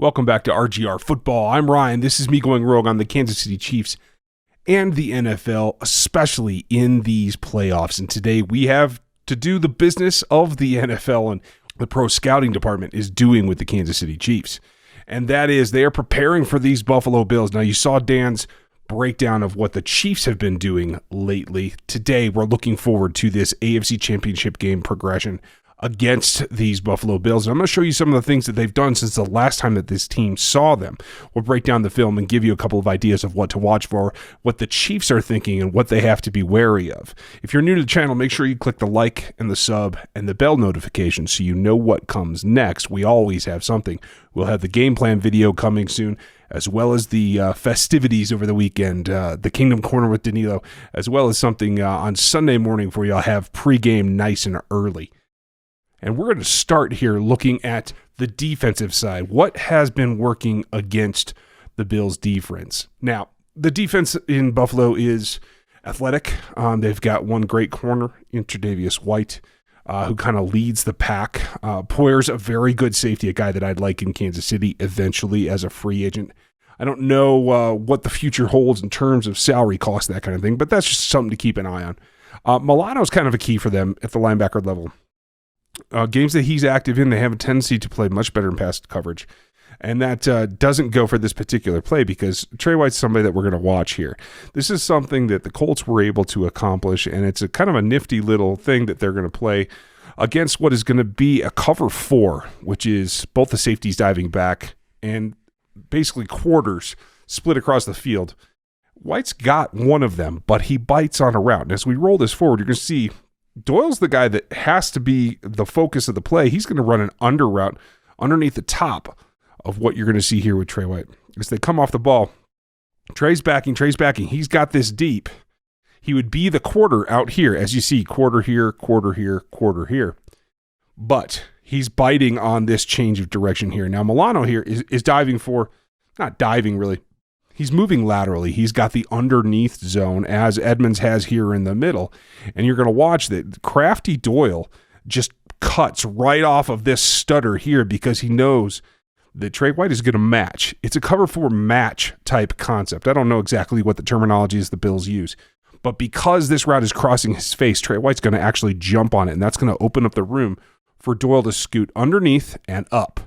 Welcome back to RGR Football. I'm Ryan. This is me going rogue on the Kansas City Chiefs and the NFL, especially in these playoffs. And today we have to do the business of the NFL and the pro scouting department is doing with the Kansas City Chiefs. And that is they are preparing for these Buffalo Bills. Now, you saw Dan's breakdown of what the Chiefs have been doing lately. Today, we're looking forward to this AFC Championship game progression against these Buffalo Bills. And I'm going to show you some of the things that they've done since the last time that this team saw them. We'll break down the film and give you a couple of ideas of what to watch for, what the Chiefs are thinking, and what they have to be wary of. If you're new to the channel, make sure you click the like and the sub and the bell notification so you know what comes next. We always have something. We'll have the game plan video coming soon, as well as the festivities over the weekend, the Kingdom Corner with Danilo, as well as something on Sunday morning for you. I'll have pregame nice and early. And we're going to start here looking at the defensive side. What has been working against the Bills' defense? Now, the defense in Buffalo is athletic. They've got one great corner in Tre'Davious White, who kind of leads the pack. Poyer's a very good safety, a guy that I'd like in Kansas City eventually as a free agent. I don't know what the future holds in terms of salary costs, that kind of thing, but that's just something to keep an eye on. Milano's kind of a key for them at the linebacker level. Games that he's active in, they have a tendency to play much better in pass coverage. And that doesn't go for this particular play because Trey White's somebody that we're going to watch here. This is something that the Colts were able to accomplish, and it's a kind of a nifty little thing that they're going to play against what is going to be a cover 4, which is both the safeties diving back and basically quarters split across the field. White's got one of them, but he bites on a route. And as we roll this forward, you're going to see Doyle's the guy that has to be the focus of the play. He's going to run an under route underneath the top of what you're going to see here with Trey White. As they come off the ball, Trey's backing. He's got this deep. He would be the quarter out here. As you see, quarter here, quarter here, quarter here. But he's biting on this change of direction here. Now, Milano here is diving for, not diving really, he's moving laterally. He's got the underneath zone as Edmonds has here in the middle. And you're going to watch that crafty Doyle just cuts right off of this stutter here because he knows that Trey White is going to match. It's a cover 4 match type concept. I don't know exactly what the terminology is the Bills use. But because this route is crossing his face, Trey White's going to actually jump on it. And that's going to open up the room for Doyle to scoot underneath and up.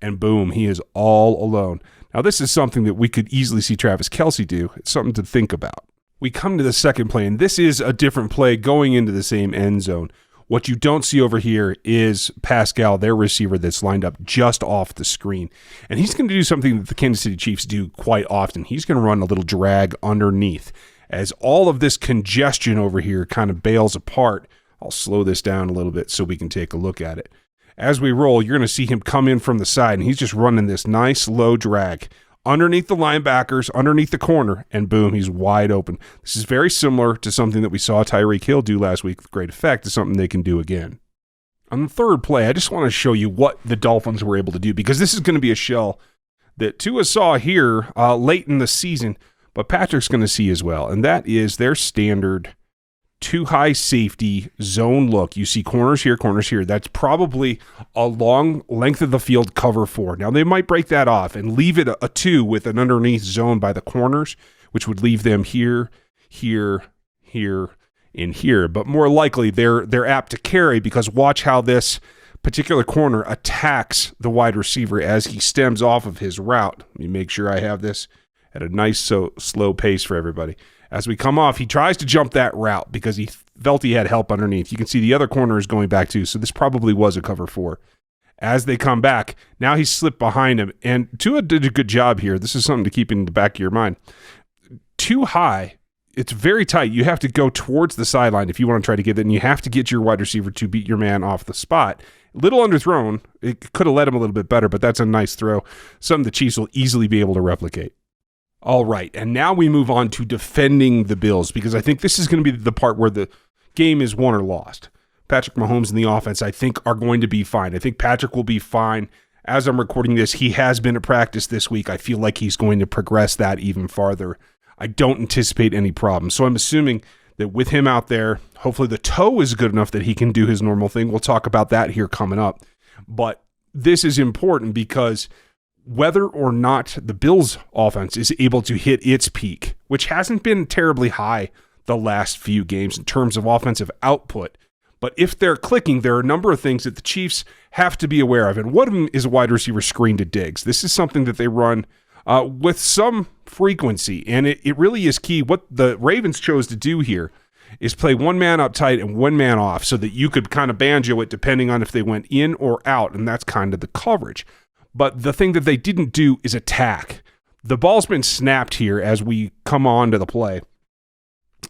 And boom, he is all alone. Now, this is something that we could easily see Travis Kelce do. It's something to think about. We come to the second play, and this is a different play going into the same end zone. What you don't see over here is Pascal, their receiver, that's lined up just off the screen. And he's going to do something that the Kansas City Chiefs do quite often. He's going to run a little drag underneath. As all of this congestion over here kind of bails apart, I'll slow this down a little bit so we can take a look at it. As we roll, you're going to see him come in from the side, and he's just running this nice low drag underneath the linebackers, underneath the corner, and boom, he's wide open. This is very similar to something that we saw Tyreek Hill do last week with great effect. It's something they can do again. On the third play, I just want to show you what the Dolphins were able to do because this is going to be a shell that Tua saw here late in the season, but Patrick's going to see as well, and that is their standard too high safety zone look. You see corners here. That's probably a long length of the field cover 4. Now, they might break that off and leave it a 2 with an underneath zone by the corners, which would leave them here, here, here, and here. But more likely, they're apt to carry because watch how this particular corner attacks the wide receiver as he stems off of his route. Let me make sure I have this at a nice slow pace for everybody. As we come off, he tries to jump that route because he felt he had help underneath. You can see the other corner is going back too, so this probably was a cover 4. As they come back, now he's slipped behind him, and Tua did a good job here. This is something to keep in the back of your mind. Too high, it's very tight. You have to go towards the sideline if you want to try to get it, and you have to get your wide receiver to beat your man off the spot. A little underthrown. It could have led him a little bit better, but that's a nice throw. Something the Chiefs will easily be able to replicate. All right, and now we move on to defending the Bills because I think this is going to be the part where the game is won or lost. Patrick Mahomes and the offense, I think, are going to be fine. I think Patrick will be fine. As I'm recording this, he has been at practice this week. I feel like he's going to progress that even farther. I don't anticipate any problems. So I'm assuming that with him out there, hopefully the toe is good enough that he can do his normal thing. We'll talk about that here coming up. But this is important because whether or not the Bills offense is able to hit its peak, which hasn't been terribly high the last few games in terms of offensive output. But if they're clicking, there are a number of things that the Chiefs have to be aware of. And one of them is a wide receiver screen to Diggs. This is something that they run with some frequency, and it really is key. What the Ravens chose to do here is play one man up tight and one man off so that you could kind of banjo it depending on if they went in or out, and that's kind of the coverage. But the thing that they didn't do is attack. The ball's been snapped here as we come on to the play.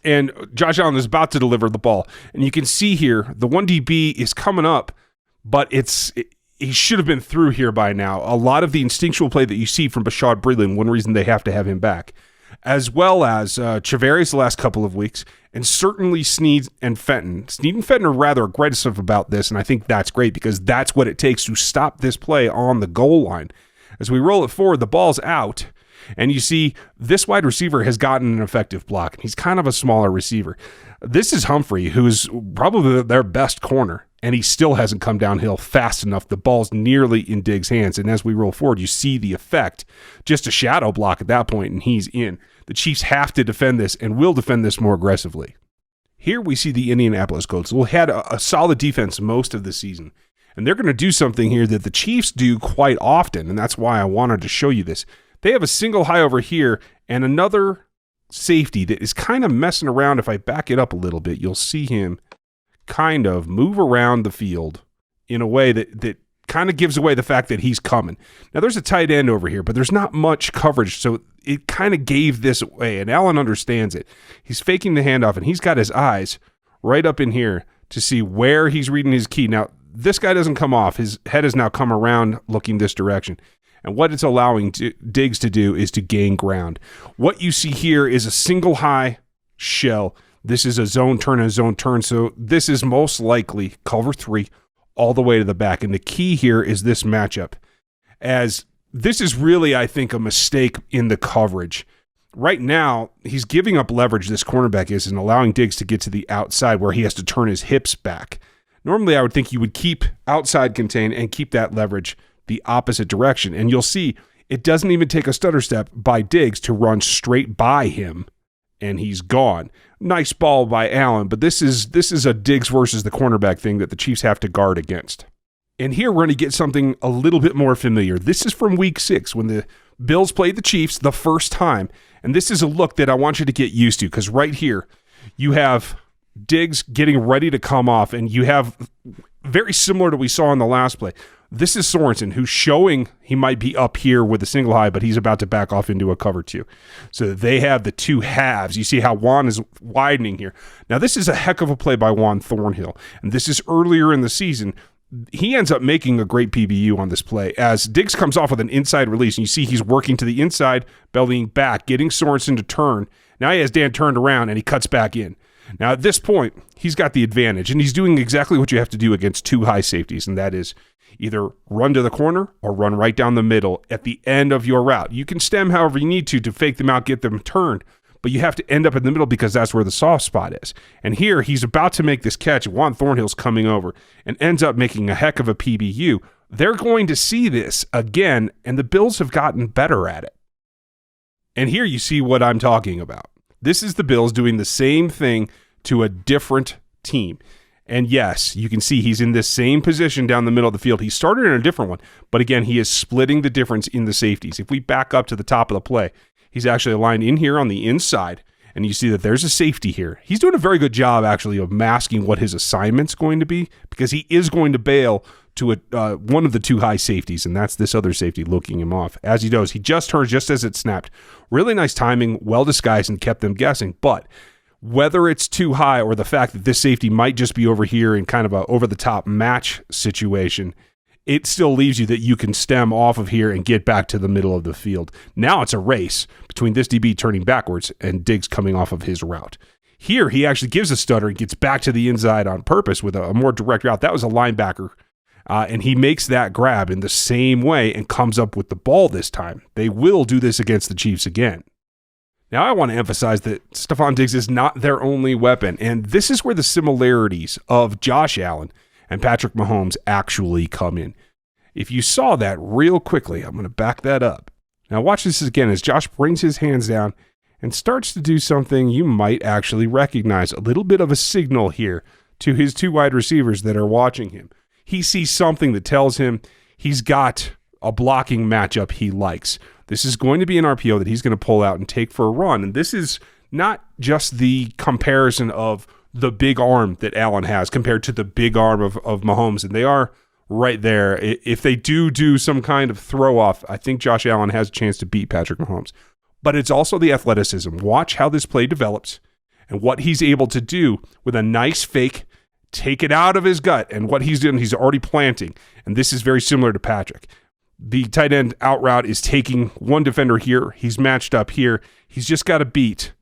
And Josh Allen is about to deliver the ball. And you can see here, the 1DB is coming up, but he should have been through here by now. A lot of the instinctual play that you see from Bashaud Breeland, one reason they have to have him back, as well as Chavarius the last couple of weeks, and certainly Sneed and Fenton. Sneed and Fenton are rather aggressive about this, and I think that's great because that's what it takes to stop this play on the goal line. As we roll it forward, the ball's out, and you see this wide receiver has gotten an effective block. He's kind of a smaller receiver. This is Humphrey, who's probably their best corner, and he still hasn't come downhill fast enough. The ball's nearly in Diggs' hands, and as we roll forward, you see the effect. Just a shadow block at that point, and he's in. The Chiefs have to defend this and will defend this more aggressively. Here we see the Indianapolis Colts, who had a solid defense most of the season, and they're going to do something here that the Chiefs do quite often, and that's why I wanted to show you this. They have a single high over here and another safety that is kind of messing around. If I back it up a little bit, you'll see him kind of move around the field in a way that kind of gives away the fact that he's coming. Now, there's a tight end over here, but there's not much coverage, so it kind of gave this away, and Allen understands it. He's faking the handoff, and he's got his eyes right up in here to see where he's reading his key. Now, this guy doesn't come off. His head has now come around looking this direction. And what it's allowing Diggs to do is to gain ground. What you see here is a single high shell. This is a zone turn, so this is most likely cover 3 all the way to the back. And the key here is this matchup, as this is really, I think, a mistake in the coverage. Right now, he's giving up leverage, this cornerback is, and allowing Diggs to get to the outside where he has to turn his hips back. Normally, I would think you would keep outside contain and keep that leverage the opposite direction. And you'll see it doesn't even take a stutter step by Diggs to run straight by him, and he's gone. Nice ball by Allen, but this is a Diggs versus the cornerback thing that the Chiefs have to guard against. And here we're going to get something a little bit more familiar. This is from Week 6 when the Bills played the Chiefs the first time, and this is a look that I want you to get used to, because right here you have Diggs getting ready to come off, and you have very similar to what we saw in the last play. This is Sorensen, who's showing he might be up here with a single high, but he's about to back off into a cover 2. So they have the two halves. You see how Juan is widening here. Now, this is a heck of a play by Juan Thornhill, and this is earlier in the season. He ends up making a great PBU on this play as Diggs comes off with an inside release, and you see he's working to the inside, bellying back, getting Sorensen to turn. Now he has Dan turned around, and he cuts back in. Now, at this point, he's got the advantage, and he's doing exactly what you have to do against two high safeties, and that is either run to the corner or run right down the middle at the end of your route. You can stem however you need to fake them out, get them turned, but you have to end up in the middle because that's where the soft spot is. And here, he's about to make this catch. Juan Thornhill's coming over and ends up making a heck of a PBU. They're going to see this again, and the Bills have gotten better at it. And here you see what I'm talking about. This is the Bills doing the same thing to a different team. And yes, you can see he's in this same position down the middle of the field. He started in a different one, but again, he is splitting the difference in the safeties. If we back up to the top of the play, he's actually aligned in here on the inside, and you see that there's a safety here. He's doing a very good job, actually, of masking what his assignment's going to be, because he is going to bail to one of the two high safeties, and that's this other safety looking him off. As he does, he just turns just as it snapped. Really nice timing, well disguised, and kept them guessing, but whether it's too high or the fact that this safety might just be over here in kind of a over-the-top match situation, it still leaves you that you can stem off of here and get back to the middle of the field. Now it's a race between this DB turning backwards and Diggs coming off of his route. Here, he actually gives a stutter and gets back to the inside on purpose with a more direct route. That was a linebacker, and he makes that grab in the same way and comes up with the ball this time. They will do this against the Chiefs again. Now, I want to emphasize that Stephon Diggs is not their only weapon, and this is where the similarities of Josh Allen and Patrick Mahomes actually come in. If you saw that real quickly, I'm going to back that up. Now watch this again as Josh brings his hands down and starts to do something you might actually recognize. A little bit of a signal here to his two wide receivers that are watching him. He sees something that tells him he's got a blocking matchup he likes. This is going to be an RPO that he's going to pull out and take for a run. And this is not just the comparison of the big arm that Allen has compared to the big arm of Mahomes. And they are right there. If they do some kind of throw off, I think Josh Allen has a chance to beat Patrick Mahomes. But it's also the athleticism. Watch how this play develops and what he's able to do with a nice fake, take it out of his gut. And what he's doing, he's already planting. And this is very similar to Patrick. The tight end out route is taking one defender here. He's matched up here. He's just got to beat.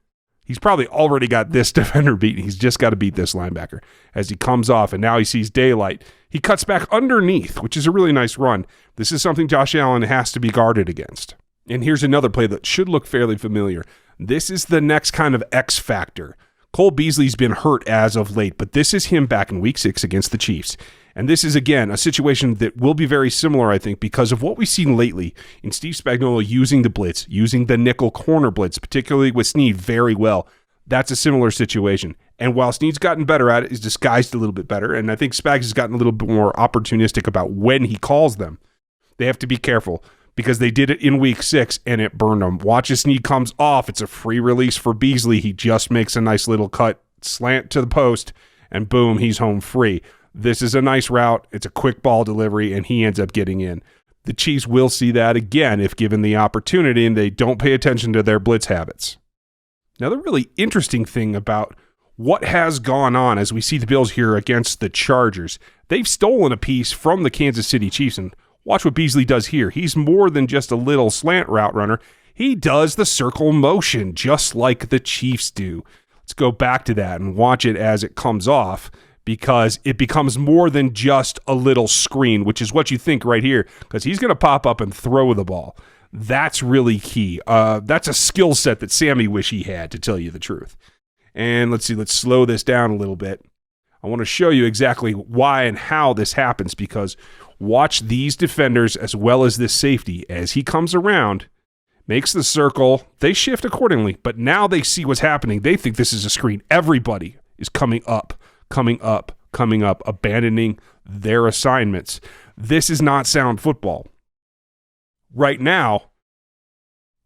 He's probably already got this defender beaten. He's just got to beat this linebacker as he comes off, and now he sees daylight. He cuts back underneath, which is a really nice run. This is something Josh Allen has to be guarded against. And here's another play that should look fairly familiar. This is the next kind of X factor. Cole Beasley's been hurt as of late, but this is him back in Week 6 against the Chiefs. And this is, again, a situation that will be very similar, I think, because of what we've seen lately in Steve Spagnuolo using the blitz, using the nickel corner blitz, particularly with Snead very well. That's a similar situation. And while Snead's gotten better at it, he's disguised a little bit better, and I think Spags has gotten a little bit more opportunistic about when he calls them. They have to be careful because they did it in Week 6, and it burned them. Watch as Snead comes off. It's a free release for Beasley. He just makes a nice little cut, slant to the post, and boom, he's home free. This is a nice route. It's a quick ball delivery, and he ends up getting in. The Chiefs will see that again if given the opportunity, and they don't pay attention to their blitz habits. Now, the really interesting thing about what has gone on as we see the Bills here against the Chargers, they've stolen a piece from the Kansas City Chiefs, and watch what Beasley does here. He's more than just a little slant route runner. He does the circle motion just like the Chiefs do. Let's go back to that and watch it as it comes off, because it becomes more than just a little screen, which is what you think right here, because he's going to pop up and throw the ball. That's really key. That's a skill set that Sammy wish he had, to tell you the truth. And let's slow this down a little bit. I want to show you exactly why and how this happens, because watch these defenders as well as this safety. As he comes around, makes the circle, they shift accordingly, but now they see what's happening. They think this is a screen. Everybody is coming up, abandoning their assignments. This is not sound football. Right now,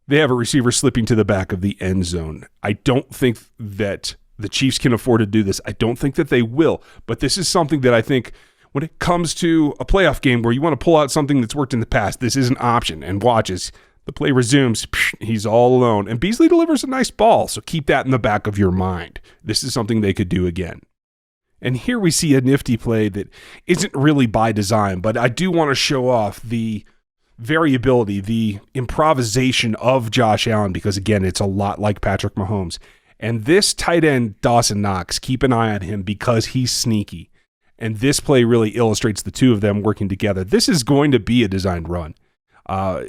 they have a receiver slipping to the back of the end zone. I don't think that the Chiefs can afford to do this. I don't think that they will, but this is something that I think when it comes to a playoff game where you want to pull out something that's worked in the past, this is an option. And watch as the play resumes, he's all alone. And Beasley delivers a nice ball, so keep that in the back of your mind. This is something they could do again. And here we see a nifty play that isn't really by design, but I do want to show off the variability, the improvisation of Josh Allen, because, again, it's a lot like Patrick Mahomes. And this tight end, Dawson Knox, keep an eye on him because he's sneaky. And this play really illustrates the two of them working together. This is going to be a designed run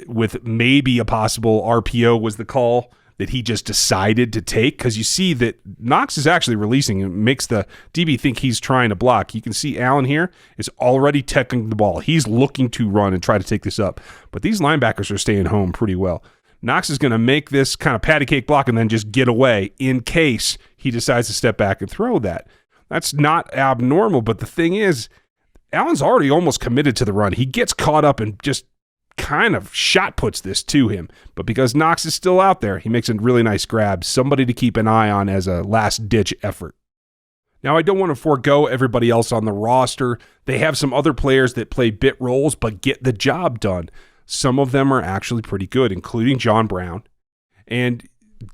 with maybe a possible RPO was the call that he just decided to take, because you see that Knox is actually releasing and makes the DB think he's trying to block. You can see Allen here is already teching the ball. He's looking to run and try to take this up, but these linebackers are staying home pretty well. Knox is going to make this kind of patty cake block and then just get away in case he decides to step back and throw that. That's not abnormal, but the thing is, Allen's already almost committed to the run. He gets caught up and just kind of shot puts this to him, but because Knox is still out there, he makes a really nice grab, somebody to keep an eye on as a last-ditch effort. Now, I don't want to forego everybody else on the roster. They have some other players that play bit roles but get the job done. Some of them are actually pretty good, including John Brown and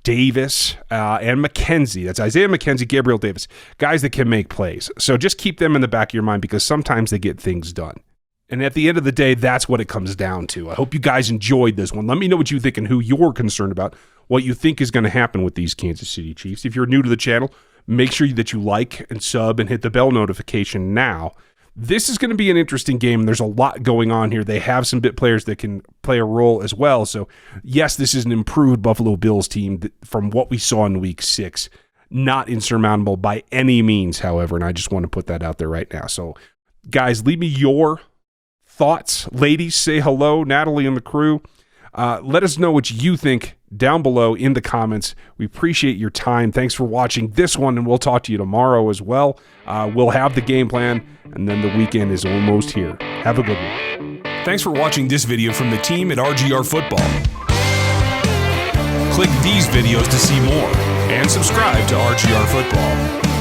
Davis and McKenzie. That's Isaiah McKenzie, Gabriel Davis, guys that can make plays. So just keep them in the back of your mind because sometimes they get things done. And at the end of the day, that's what it comes down to. I hope you guys enjoyed this one. Let me know what you think and who you're concerned about, what you think is going to happen with these Kansas City Chiefs. If you're new to the channel, make sure that you like and sub and hit the bell notification now. This is going to be an interesting game. There's a lot going on here. They have some bit players that can play a role as well. So, yes, this is an improved Buffalo Bills team from what we saw in Week 6. Not insurmountable by any means, however, and I just want to put that out there right now. So, guys, leave me your thoughts. Ladies, say hello. Natalie and the crew. Let us know what you think down below in the comments. We appreciate your time. Thanks for watching this one, and we'll talk to you tomorrow as well. We'll have the game plan, and then the weekend is almost here. Have a good one. Thanks for watching this video from the team at RGR Football. Click these videos to see more, and subscribe to RGR Football.